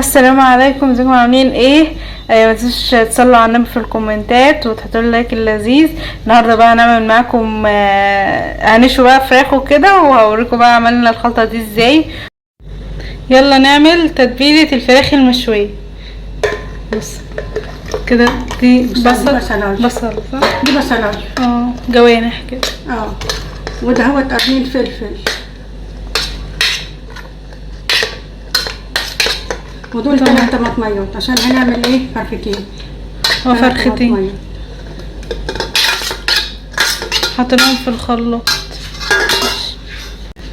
السلام عليكم، ازيكم عاملين ايه؟ ما تنسوش تصلوا على النبي في الكومنتات وتحطوا لي لايك اللذيذ. النهارده بقى هنعمل معاكم هنشوي بقى فراخ وكده، وهوريكم بقى عملنا الخلطه دي ازاي. يلا نعمل تتبيله الفراخ المشويه. بص كده، دي بصل صح؟ دي بصلايه جوانح كده. وده هو قرنين فلفل، ودول 3 طماطميات عشان هنعمل ايه؟ فرختين. فرختين حطيناهم في الخلاط.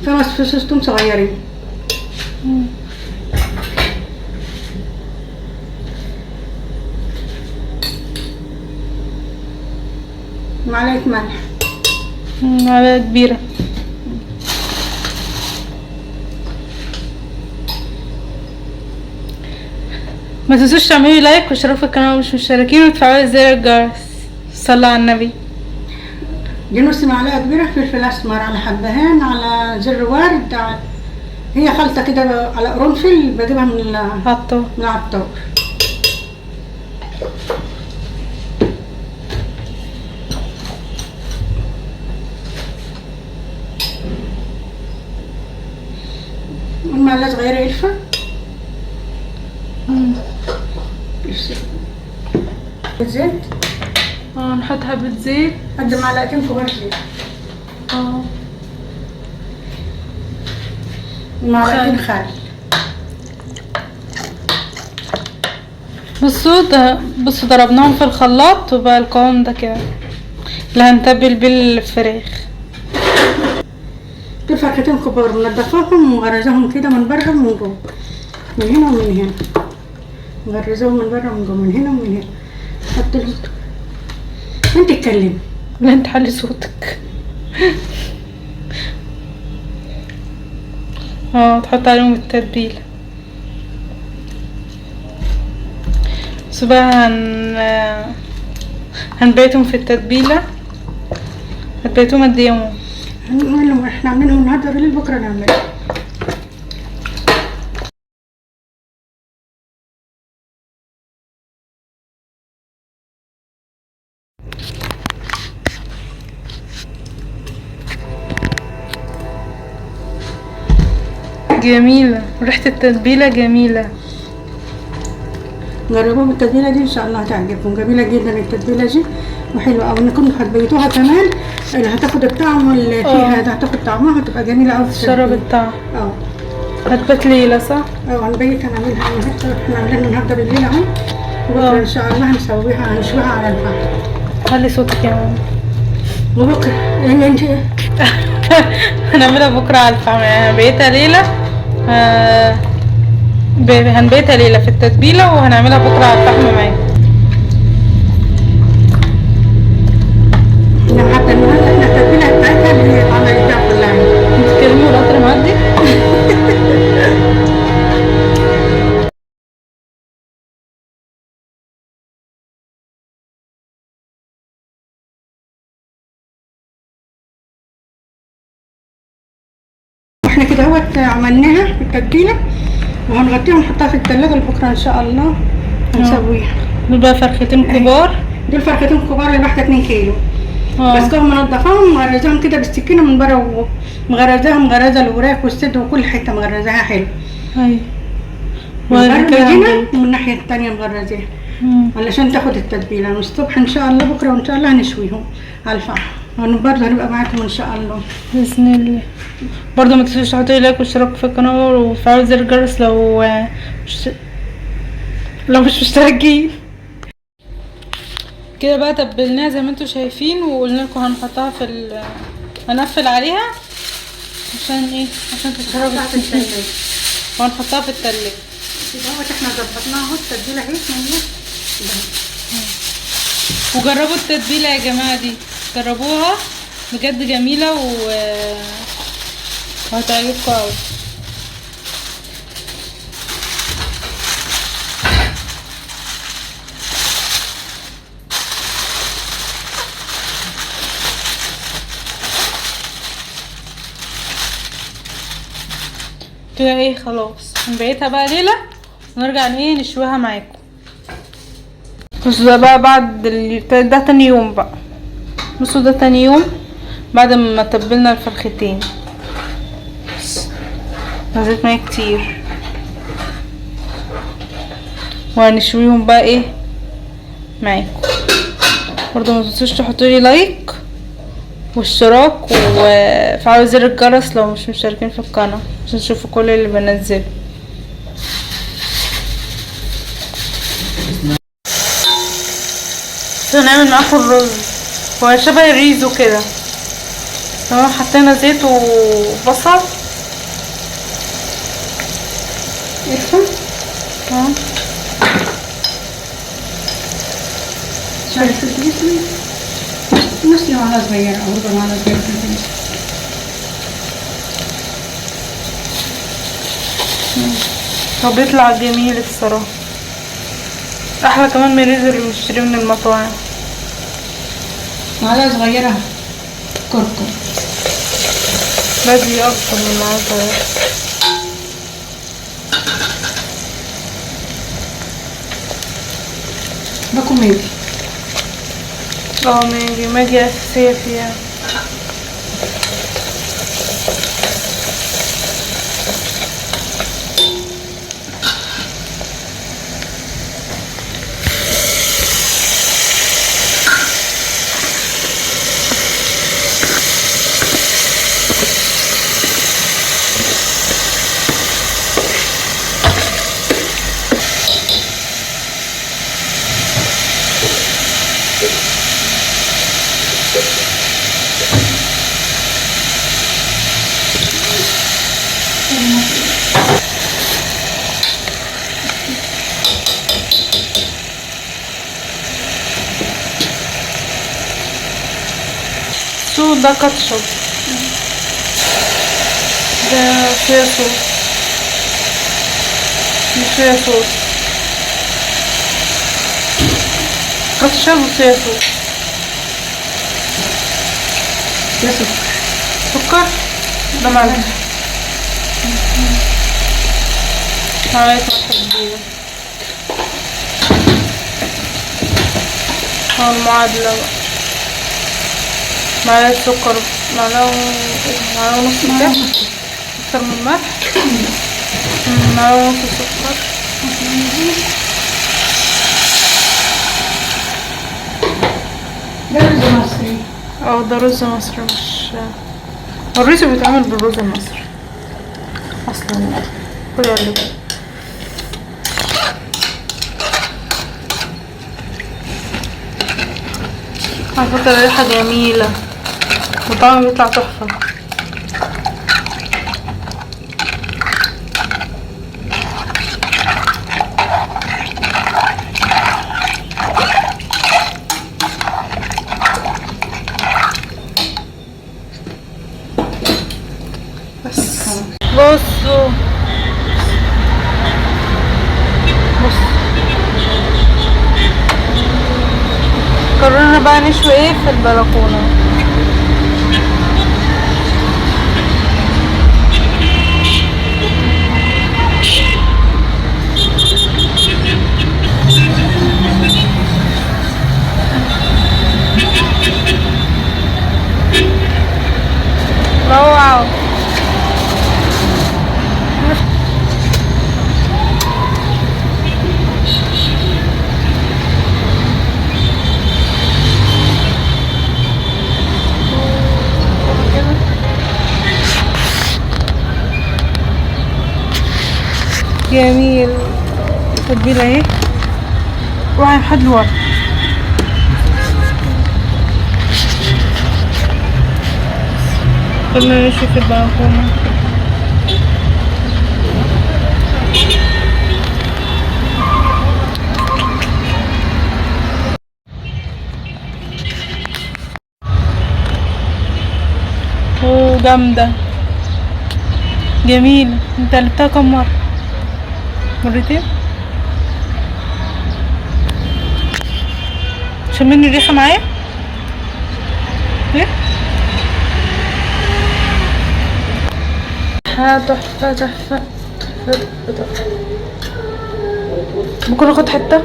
5 فصوص توم صغيرين. معلقه ملح. معلقه كبيره. ما تنسوش تعملوا لايك واشتراك في القناه ومش مشتركين وتفعلوا زر الجرس. صلوا على النبي. دي نص معلقه كبيره فلفل اسمر، على حبهان، على زر ورد، هي خلطه كده، على قرنفل بجيبها من العطار. معلقه صغيره قرفه. زيت. نحط حبة زيت قد معلقتين كبار زيت. معلقتين خل. بصوا ضربناهم في الخلاط وبقى القوام ده كده اللي هنتبل بالفراخ. دول فرختين كبار منضفاهم ومغرزاهم كده من بره ومن جوه، من هنا ومن هنا، مغرزاهم من بره ومن جوه، من هنا ومن هنا. حط انت اتكلمي. لا انت حلي صوتك. تحط عليهم التتبيله. بس بقى هنبيتهم في التتبيله. هتبيتهم قد ايه؟ هنقول لهم احنا عاملينهم النهارده بالليل، بكره نعملهم. جميلة، ريحة التتبيلة جميلة. جربوها بالتتبيلة دي ان شاء الله هتعجبكم، جميلة جدا التتبيلة دي وحلوة اوي. انكم هتبيتوها كمان اللي هتاخد الطعم اللي فيها ده، هتاخد طعمها، هتبقى جميلة اوي. شرب الطعم. هتبات ليلة صح؟ هنبيتها نعملها النهارده، احنا عاملينها النهارده بالليل اهو، وبكره ان شاء الله هنشويها على الفحم. خلي صوتك يا ماما. وبكره يعني انت هنعملها بكره على الفحم. هنبيتها ليلة هنبيتها ليلة في التتبيلة وهنعملها بكره على الفحم معاك. حتى النهارده احنا التتبيلة بتاعتها اللي هي عملتها كلها. انت بتتكلمي والقطر معدي؟ احنا كده اهوت عملناها بالتتبيله، وهنغطيها ونحطها في التلاجة لبكره ان شاء الله هنسويها. دول بقى فرختين كبار. دول فرختين كبار، الواحده 2 كيلو. بس كده منضفاهم مغرزاهم كده بالسكينه من بره، مغرزه الوراك والصدر وكل حته مغرزاها حلو. ايوه. من هنا ومن الناحيه التانيه مغرزاها علشان تاخد التتبيله. والصبح ان شاء الله بكره وان شاء الله هنشويهم على الفحم، برضه هنبقى معاكم ان شاء الله باذن الله. برضه ما تنسوش تحطوا لايك واشتراك في القناه وتفعلوا زر الجرس لو مش مشتركين. كده بقى تبلناها زي ما انتوا شايفين، وقلنا لكم هنحطها هنقفل عليها عشان ايه؟ عشان تتشرب في التلاجة، وهنحطها في التلاجة. كده احنا ظبطناها اهو التتبيله اهي. وجربوا التتبيله يا جماعه دي، جربوها بجد جميله وهتعجبكم قوي. كده ايه خلاص، نبيتها بقى ليلة ونرجع ايه نشويها معاكم. بصوا ده بقى بعد ده تاني يوم بقى. بصوا ده تاني يوم بعد ما تبلنا الفرختين، نزلت ميه كتير. وهنشويهم بقى ايه معاكم. برضو ما تنسوش تحطولي لايك واشتراك وفعلوا زر الجرس لو مش مشتركين في القناة عشان تشوفوا كل اللي بنزله. هنعمل معاكم الرز، هو شبه الريزو كده. تمام، حطينا زيت وبصل. افهم تمام. شايف الفلفل نص معلقة صغيرة أو ربع معلقة صغيرة فلفل. هو بيطلع جميل الصراحة، احلى كمان من الريزو اللي بنشتريه من المطاعم. معلقة صغيرة كركم. بدي اكتر من معلقة. باكو ماجي. ماجي اساسية فيها. ده كاتشب، ده صويا صوص، مش صويا صوص، كاتشب وصويا صوص. ده سكر. سكر ده ملح. معلقة ملح كبيرة. هو المعادلة بقى معلقة سكر، معلقة ونص ملح، أكتر من ملح، معلقة ونص سكر. ده رز مصري. ده رز مصري، مش الرز بيتعمل بالرز المصري أصلا. كل اللي بقى على فكرة الريحة جميلة وطعمه بيطلع تحفة. بصوا قررنا بقى نشوي ايه في البلكونة. واو جميل. التتبيلة اهي ورايح لحد لورا. قلنا نشوي في البلكونة. جامدة جميلة. انت قلبتها كم مرة؟ مرتين. شميني الريحة معايا ايه؟ تحفة تحفة تحفة تحفة. ممكن اخد حته.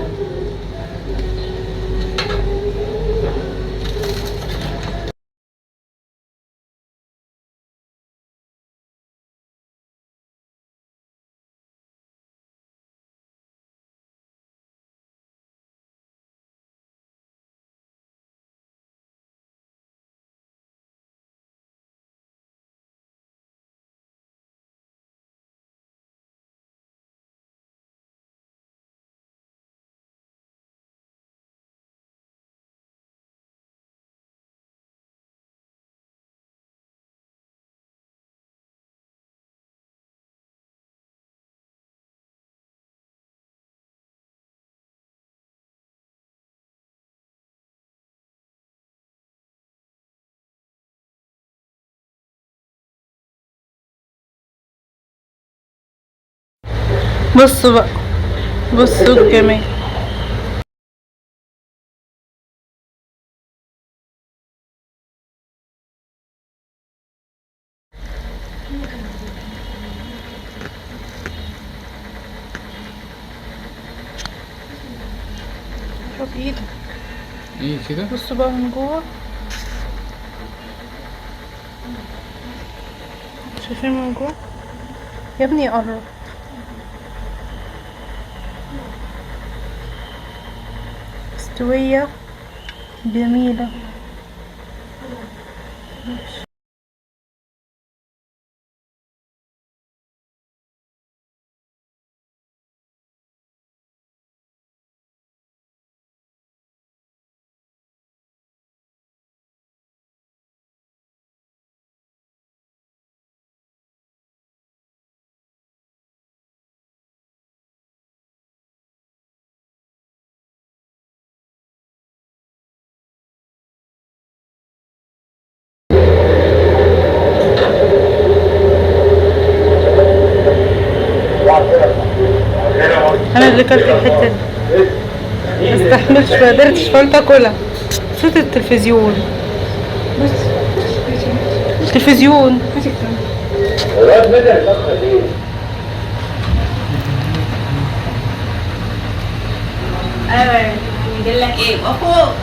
بصوا بقى، بصوا الجمال. شوف ايدك ايه كده؟ بصوا بقى من جوه، شايفين من جوه يا ابني؟ قرب. مستوية جميلة. انا اللي كلت الحته دي مستحملش، ما قدرتش، فقلت اكلها. صوت التلفزيون، بس التلفزيون. ايوه يقول لك ايه وفوق